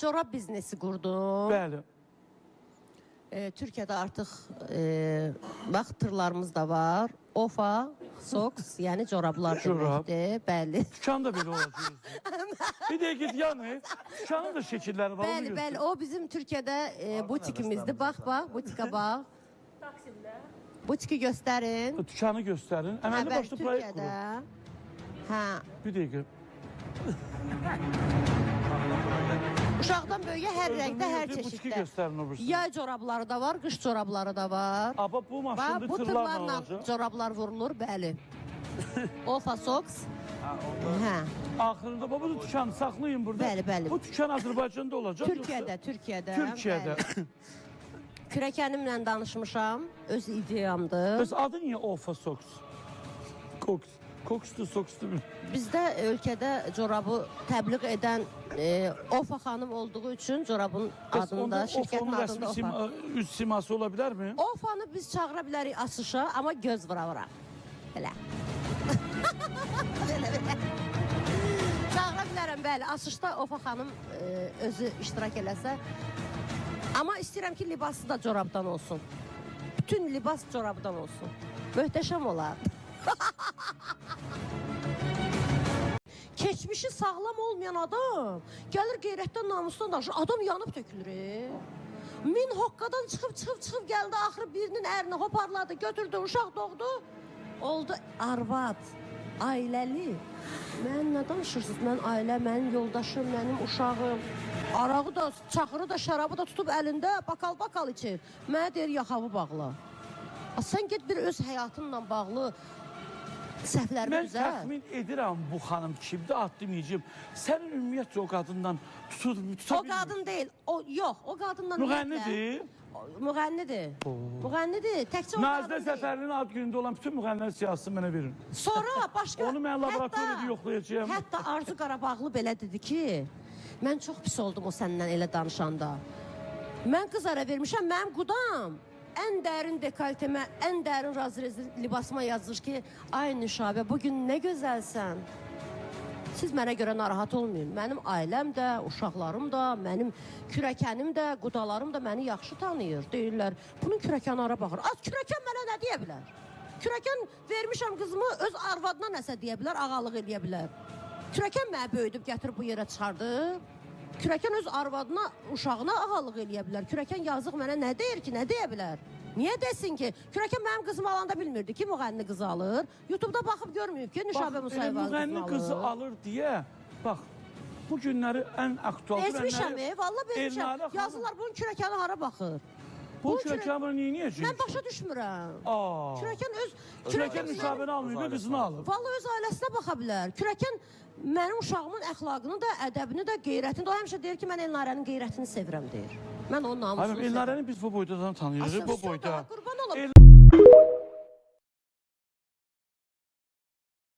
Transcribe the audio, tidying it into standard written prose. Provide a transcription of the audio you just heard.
corab biznesi qurdum. Bəli. Türkiyədə artıq bax tırlarımız da var. Ofa, Socks, yəni corablar deməkdir. Bəli. Dükan da belə olacaq. Bir də git yanı. Dükanın da şəkilləri var. Bəli, bəli. O bizim Türkiyədə butikimizdir. Bax, butika bax. Taksimdə. Butiki göstərin. Dükanı göstərin. Əməlli başlı proyekt qurun. Hə. Bir dəqiqə. Uşaqdan böyüyə hər rəngdə, hər Butiki göstərin o birisi. Yay corabları da var, qış corabları da var. Aba bu maşında bu tırlarla olacaq. Corablar vurulur, bəli. Ofa Socks. Hə. Axırında bu dükanı saxlayın burada. Bəli, bəli. Bu dükan Azərbaycanda olacaq. Türkiyədə. Türkiyədə. Kürəkənimlə danışmışam, öz ideyamdır. Bəs adı niyə Ofa Socks? Koksdur, soksdur. Bizdə ölkədə corabı təbliğ edən Ofa xanım olduğu üçün corabın adında, şirkətin adında Ofa. Ofanın üz siması ola bilərmi? Ofanı biz çağıra bilərik asışa, amma göz vura-vura. Belə. Çağıra bilərəm, bəli. Asışda Ofa xanım özü iştirak eləsə. Amma istəyirəm ki, libası da corabdan olsun. Bütün libas corabdan olsun. Möhtəşəm olar. Keçmişi sağlam olmayan adam gəlir qeyrətdən, namusdan danışır. Adam yanıb tökülür. Min hoqqadan çıxıb gəldi, axırı birinin ərini hoparladı, götürdü, uşaq doğdu. Oldu arvad, ailəli. Mən nə danışırsınız? Mən ailə, mənim yoldaşım, mənim uşağım. Arağı da, çaxırı da, şərabı da tutub əlində bakal içir. Mənə deyir, yaxavı bağla. Sən get bir öz həyatınla bağlı səhvlərimi düzəl. Mən təxmin edirəm bu xanım kimdir, adlamayacağım. Sənin ümumiyyətcə o qadından tuta bilmir. O qadın deyil, yox, o qadından müğənnidir. Müğənnidir. Müğənnidir, təkcə o qadın Nazlı Səfərinin ad günündə olan bütün müğənnilərin siyasını mənə verin. Sonra başqa... Onu mən laboratoriyada yoxlayacağım. Hətta Arzu Qarabağlı belə dedi ki, mən çox pis oldum o səndən elə danışanda. Mən qız ara vermişəm, mənim qudam. Ən dərin dekoltemə, ən dərin razrezi libasıma yazır ki, ay Nüşabə, bugün nə gözəlsən. Siz mənə görə narahat olmayın. Mənim ailəm də, uşaqlarım da, mənim kürəkənim də, qudalarım da məni yaxşı tanıyır. Deyirlər, bunun kürəkəni ara baxır. Az kürəkən mənə nə deyə bilər? Kürəkən vermişəm qızımı, öz arvadına nəsə deyə bilər, ağalıq eləyə bilər. Kürəkən mənə böyüdüb, gətirib bu yerə çıxardı. Kürəkən öz arvadına, uşağına ağalıq eləyə bilər. Kürəkən yazıq mənə nə deyir ki, nə deyə bilər? Niyə desin ki? Kürəkən mənim qızımı alanda bilmirdi ki, müğənni qızı alır. YouTube'da baxıb görməyib ki, Nüşabə Musayevanın qızını alır. Müğənni qızı alır deyə, bax, bu günləri ən aktual... Bezmişəm, valla bezmişəm. Yazırlar, bunun kürəkəni hara baxır? Bu kürəkəni neyəcək? Mən başa düşmürəm. Kürəkən öz... Kürəkən Nüşabəni almıyor, qızını alır. Valla öz ailəsinə baxa bilər. Kürəkən mənim uşağımın əxlaqını da, ədəbini də, qeyrətini də, o həmişə deyir ki, mən Elnarənin qeyrətini sevirəm, deyir. Mən onun namusunu sevirəm. Elnarəni biz bu boydadan tanıyırıq, bu boyda. Qurban olub.